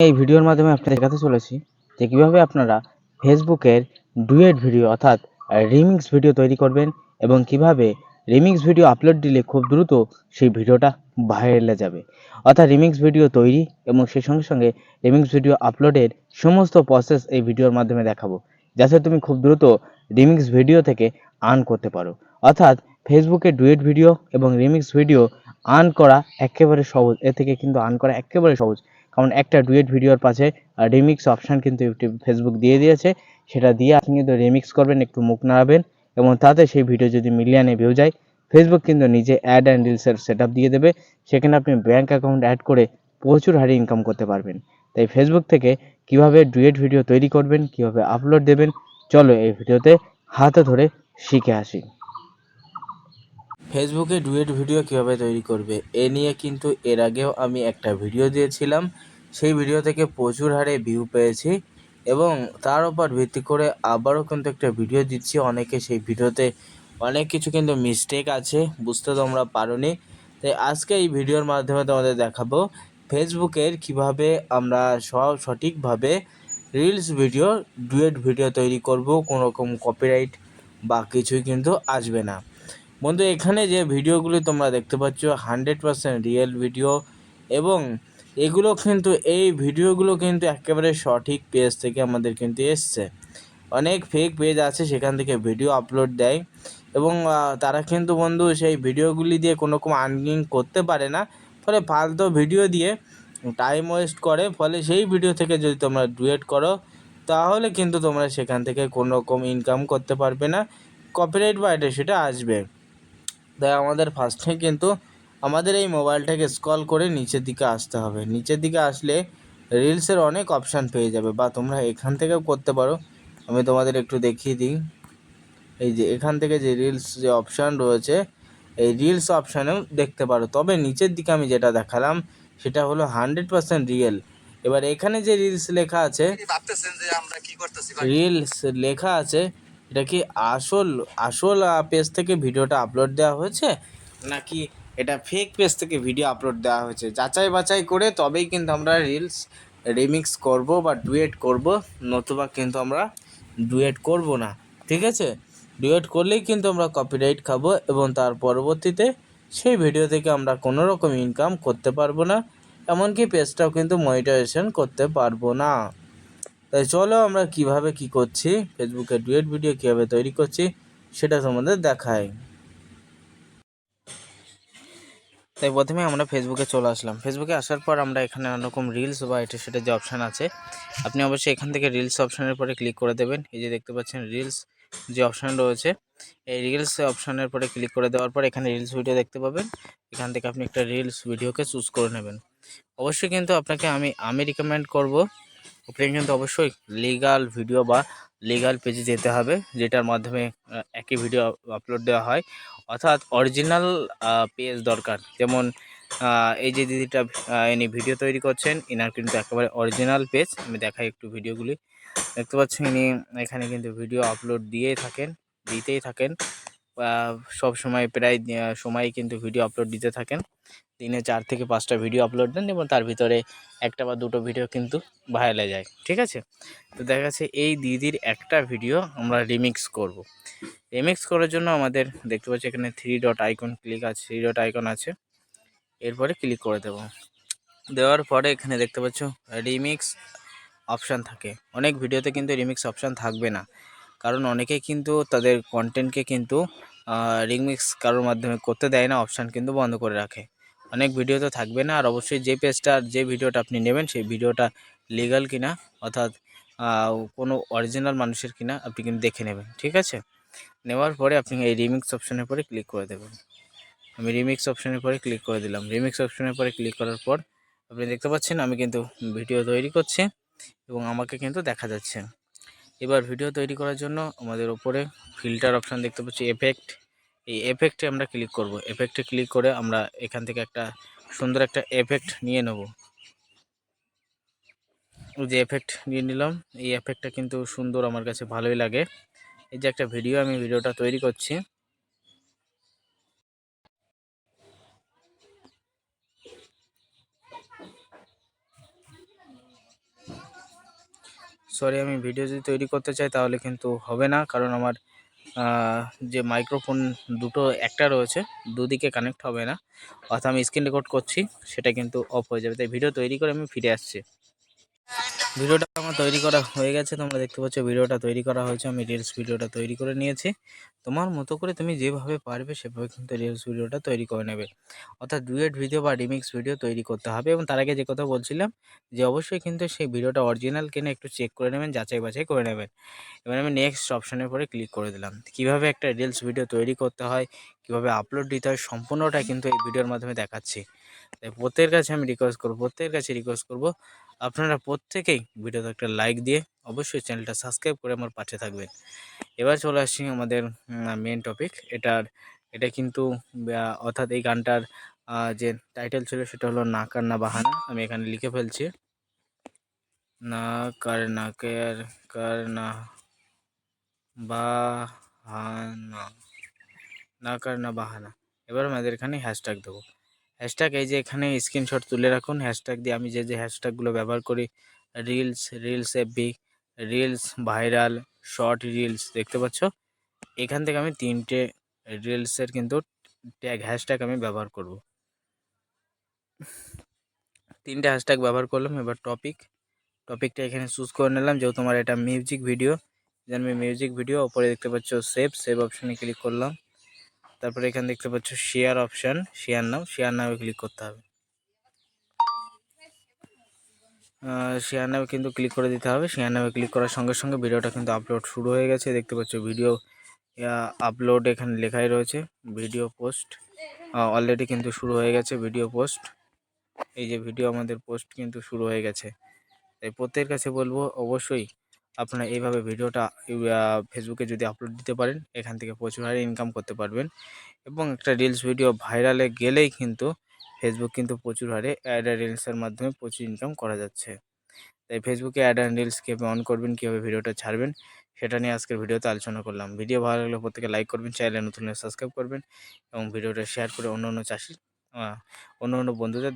এই ভিডিওর মাধ্যমে আপনাদের দেখাতে চলেছি যে কিভাবে আপনারা ফেসবুকের ডুয়েট ভিডিও অর্থাৎ রিমিক্স ভিডিও তৈরি করবেন এবং কিভাবে রিমিক্স ভিডিও আপলোড দিলে খুব দ্রুত সেই ভিডিওটা ভাইরালে যাবে। অর্থাৎ রিমিক্স ভিডিও তৈরি এবং সেই সঙ্গে সঙ্গে রিমিক্স ভিডিও আপলোডের সমস্ত প্রসেস এই ভিডিওর মাধ্যমে দেখাবো, যাতে তুমি খুব দ্রুত রিমিক্স ভিডিও থেকে আর্ন করতে পারো। অর্থাৎ ফেসবুকে ডুয়েট ভিডিও এবং রিমিক্স ভিডিও আর্ন করা একেবারে সহজ। এ থেকে কিন্তু আর্ন করা একেবারে সহজ, কারণ একটা ডুয়েট ভিডিওর পাশে রিমিক্স অপশান কিন্তু ইউটিউব ফেসবুক দিয়ে দিয়েছে। সেটা দিয়ে আপনি কিন্তু রিমিক্স করবেন, একটু মুখ নাড়াবেন এবং তাতে সেই ভিডিও যদি মিলিয়নে ভিউ যায়, ফেসবুক কিন্তু নিজে অ্যাড অ্যান্ড রিলসের সেট আপ দিয়ে দেবে। সেখানে আপনি ব্যাঙ্ক অ্যাকাউন্ট অ্যাড করে প্রচুর হারে ইনকাম করতে পারবেন। তাই ফেসবুক থেকে কিভাবে ডুয়েট ভিডিও তৈরি করবেন, কিভাবে আপলোড দেবেন, চলো এই ভিডিওতে হাতে ধরে শিখে আসি। ফেসবুকে ডুয়েট ভিডিও কীভাবে তৈরি করবে এ নিয়ে কিন্তু এর আগেও আমি একটা ভিডিও দিয়েছিলাম। সেই ভিডিও থেকে প্রচুর হারে ভিউ পেয়েছি এবং তার উপর ভিত্তি করে আবারও কিন্তু একটা ভিডিও দিচ্ছি। অনেকে সেই ভিডিওতে অনেক কিছু কিন্তু মিস্টেক আছে, বুঝতে তোমরা পারোনি। তাই আজকে এই ভিডিওর মাধ্যমে তোমাদের দেখাবো ফেসবুকের কিভাবে আমরা সঠিকভাবে রিলস ভিডিও ডুয়েট ভিডিও তৈরি করব, কোনো রকম কপিরাইট বা কিছুই কিন্তু আসবে না। বন্ধু, এখানে যে ভিডিওগুলি তোমরা দেখতে পাচ্ছ 100% রিয়েল ভিডিও এবং এগুলো কিন্তু এই ভিডিওগুলো কিন্তু একেবারে সঠিক পেজ থেকে আমাদের কিন্তু এসছে। অনেক ফেক পেজ আছে সেখান থেকে ভিডিও আপলোড দেয় এবং তারা কিন্তু বন্ধু সেই ভিডিওগুলি দিয়ে কোনো রকম আর্নিং করতে পারে না, ফলে ফালতু ভিডিও দিয়ে টাইম ওয়েস্ট করে। ফলে সেই ভিডিও থেকে যদি তোমরা ডুয়েট করো তাহলে কিন্তু তোমরা সেখান থেকে কোনো রকম ইনকাম করতে পারবে না, কপিরাইট বা এটা সেটা আসবে। তাই আমাদের ফার্স্টে কিন্তু আমাদের এই মোবাইলটাকে স্ক্রল করে নিচের দিকে আসতে হবে। নিচের দিকে আসলে রিলসের অনেক অপশান পেয়ে যাবে, বা তোমরা এখান থেকেও করতে পারো। আমি তোমাদের একটু দেখিয়ে দিই। এই যে এখান থেকে যে রিলস যে অপশান রয়েছে, এই রিলস অপশানেও দেখতে পারো। তবে নিচের দিকে আমি যেটা দেখালাম সেটা হলো 100% রিয়েল। এবার এখানে যে রিলস লেখা আছে, রিলস লেখা আছে, এটা কি আসল আসল পেজ থেকে ভিডিওটা আপলোড দেওয়া হয়েছে নাকি এটা ফেক পেজ থেকে ভিডিও আপলোড দেওয়া হয়েছে, যাচাই বাছাই করে তবেই কিন্তু আমরা রিলস রিমিক্স করব বা ডুয়েট করব, নতুবা কিন্তু আমরা ডুয়েট করব না। ঠিক আছে? ডুয়েট করলেই কিন্তু আমরা কপিরাইট খাবো এবং তার পরবর্তীতে সেই ভিডিও থেকে আমরা কোনো রকম ইনকাম করতে পারবো না, এমনকি পেজটাও কিন্তু মনিটাইজেশন করতে পারবো না। তাই চলো আমরা কিভাবে কি করছি, ফেসবুকে ডুয়েট ভিডিও কীভাবে তৈরি করছি সেটা তোমাদের দেখাই। তাই প্রথমে আমরা ফেসবুকে চলে আসলাম। ফেসবুকে আসার পর আমরা এখানে নানারকম রিলস বা এটা সেটা যে অপশান আছে, আপনি অবশ্যই এখান থেকে রিলস অপশানের পরে ক্লিক করে দেবেন। এই যে দেখতে পাচ্ছেন রিলস যে অপশান রয়েছে, এই রিলস অপশানের পরে ক্লিক করে দেওয়ার পর এখানে রিলস ভিডিও দেখতে পাবেন। এখান থেকে আপনি একটা রিলস ভিডিওকে চুজ করে নেবেন। অবশ্যই কিন্তু আপনাকে আমি রিকমেন্ড করব আপনি কিন্তু অবশ্যই লিগাল ভিডিও বা লিগাল পেজে যেতে হবে, যেটার মাধ্যমে একই ভিডিও আপলোড দেওয়া হয়। অর্থাৎ অরিজিনাল পেজ দরকার। যেমন এই যে দিদিটা ইনি ভিডিও তৈরি করছেন, ইনার কিন্তু একেবারে অরিজিনাল পেজ। আমি দেখাই একটু ভিডিওগুলি। দেখতে পাচ্ছেন ইনি এখানে কিন্তু ভিডিও আপলোড দিতেই থাকেন সব সময়, প্রায় সময় কিন্তু ভিডিও আপলোড দিতে থাকেন। দিনে 4 থেকে 5টা ভিডিও আপলোড দেন এবং তার ভিতরে 1টা বা 2টো ভিডিও কিন্তু ভাইরালে যায়। ঠিক আছে? তো দেখা যাচ্ছে এই দিদির একটা ভিডিও আমরা রিমিক্স করব। রিমিক্স করার জন্য আমাদের দেখতে পাচ্ছি এখানে 3 ডট আইকন আছে। এরপরে ক্লিক করে দেব। দেওয়ার পরে এখানে দেখতে পাচ্ছ রিমিক্স অপশান থাকে। অনেক ভিডিওতে কিন্তু রিমিক্স অপশান থাকবে না, কারণ অনেকেই কিন্তু তাদের কন্টেন্টকে কিন্তু রিমিক্স কারোর মাধ্যমে করতে দেয় না, অপশান কিন্তু বন্ধ করে রাখে। অনেক ভিডিওতে থাকবে না। আর অবশ্যই যে পেজটার যে ভিডিওটা আপনি নেবেন সেই ভিডিওটা লিগাল কিনা, অর্থাৎ কোনো অরিজিনাল মানুষের কিনা আপনি কিন্তু দেখে নেবেন। ঠিক আছে? নেওয়ার পরে আপনি এই রিমিক্স অপশানের পরে ক্লিক করে দেবেন। আমি রিমিক্স অপশানের পরে ক্লিক করে দিলাম। রিমিক্স অপশানের পরে ক্লিক করার পর আপনি দেখতে পাচ্ছেন আমি কিন্তু ভিডিও তৈরি করছি এবং আমাকে কিন্তু দেখা যাচ্ছে। এবার ভিডিও তৈরি করার জন্য আমাদের উপরে ফিল্টার অপশান দেখতে পাচ্ছি, এফেক্ট। এই এফেক্টে আমরা ক্লিক করব। এফেক্টে ক্লিক করে আমরা এখান থেকে একটা সুন্দর একটা এফেক্ট নিয়ে নেব। যে এফেক্ট নিয়ে নিলাম, এই এফেক্টটা কিন্তু সুন্দর, আমার কাছে ভালোই লাগে। এই যে একটা ভিডিওটা তৈরি করছি, সরি, আমি ভিডিও যদি তৈরি করতে চাই তাহলে কিন্তু হবে না, কারণ আমার যে মাইক্রোফোন দুটো একটা রয়েছে, দুদিকে কানেক্ট হবে না, অর্থাৎ আমি স্ক্রিন রেকর্ড করছি সেটা কিন্তু অফ হয়ে যাবে। তাই ভিডিও তৈরি করে আমি ফিরে আসছি। ভিডিওটা আমার তৈরি করা হয়ে গেছে, তোমরা দেখতে পাচ্ছ ভিডিওটা তৈরি করা হয়েছে। আমি রিলস ভিডিওটা তৈরি করে নিয়েছি। তোমার মতো করে তুমি যেভাবে পারবে সেভাবে কিন্তু রিলস ভিডিওটা তৈরি করে নেবে, অর্থাৎ ডুয়েট ভিডিও বা রিমিক্স ভিডিও তৈরি করতে হবে। এবং তার আগে যে কথা বলছিলাম, যে অবশ্যই কিন্তু সেই ভিডিওটা অরিজিনাল কিনা একটু চেক করে নেবেন, যাচাই বাছাই করে নেবেন। এবার আমি নেক্সট অপশানের পরে ক্লিক করে দিলাম। কিভাবে একটা রিলস ভিডিও তৈরি করতে হয়, কিভাবে আপলোড দিতে হয়, সম্পূর্ণটা কিন্তু এই ভিডিওর মাধ্যমে দেখাচ্ছি। তাই প্রত্যেকের কাছে রিকোয়েস্ট করব, আপনারা প্রত্যেকেই ভিডিওতে একটা লাইক দিয়ে অবশ্যই চ্যানেলটা সাবস্ক্রাইব করে আমার পাশে থাকবেন। এবার চলে আসছি আমাদের মেন টপিক। এটা কিন্তু অর্থাৎ এই গানটার যে টাইটেল ছিল সেটা হলো না কার না বাহানা। আমি এখানে লিখে ফেলছি, না কার না কেয়ার কার না বাহানা, না কার না বাহানা। এবার আমাদের এখানে হ্যাশট্যাগ দেবো। হ্যাশট্যাগ এই যে এখানে স্ক্রিনশট তুলে রাখুন। হ্যাশট্যাগ দিয়ে আমি যে হ্যাশট্যাগুলো ব্যবহার করি, reels FB, reels viral, short reels, দেখতে পাচ্ছ এখান থেকে আমি 3টে রিলসের কিন্তু হ্যাশট্যাগ আমি ব্যবহার করব। 3টে হ্যাশট্যাগ ব্যবহার করলাম। এবার টপিকটা এখানে চুজ করে নিলাম, যেহেতু তোমার এটা মিউজিক ভিডিও, আমি মিউজিক ভিডিও। ওপরে দেখতে পাচ্ছ সেভ অপশানে ক্লিক করলাম। তারপরে এখানে দেখতে পাচ্ছ শেয়ার অপশান, শেয়ার নামে ক্লিক করতে হবে। শেয়ার নামে কিন্তু ক্লিক করে দিতে হবে। শেয়ার নামে ক্লিক করার সঙ্গে সঙ্গে ভিডিওটা কিন্তু আপলোড শুরু হয়ে গেছে। দেখতে পাচ্ছ ভিডিও আপলোড এখানে লেখাই রয়েছে, ভিডিও পোস্ট অলরেডি কিন্তু শুরু হয়ে গেছে। ভিডিও পোস্ট, এই যে ভিডিও আমাদের পোস্ট কিন্তু শুরু হয়ে গেছে। তাই প্রত্যেকের কাছে বলবো, অবশ্যই আপনারা এইভাবে ভিডিওটা ফেসবুকে যদি আপলোড দিতে পারেন, এখান থেকে প্রচুর হারে ইনকাম করতে পারবেন। এবং একটা রিলস ভিডিও ভাইরালে গেলেই কিন্তু ফেসবুক কিন্তু প্রচুর হারে অ্যাড আর রিলসের মাধ্যমে প্রচুর ইনকাম করা যাচ্ছে। তাই ফেসবুকে অ্যাড অ্যান্ড রিলস কীভাবে অন করবেন, কীভাবে ভিডিওটা ছাড়বেন, সেটা নিয়ে আজকের ভিডিওতে আলোচনা করলাম। ভিডিও ভালো লাগলে প্রত্যেকে লাইক করবেন, চ্যানেলে নতুন হলে সাবস্ক্রাইব করবেন এবং ভিডিওটা শেয়ার করে অন্য অন্য বন্ধুদের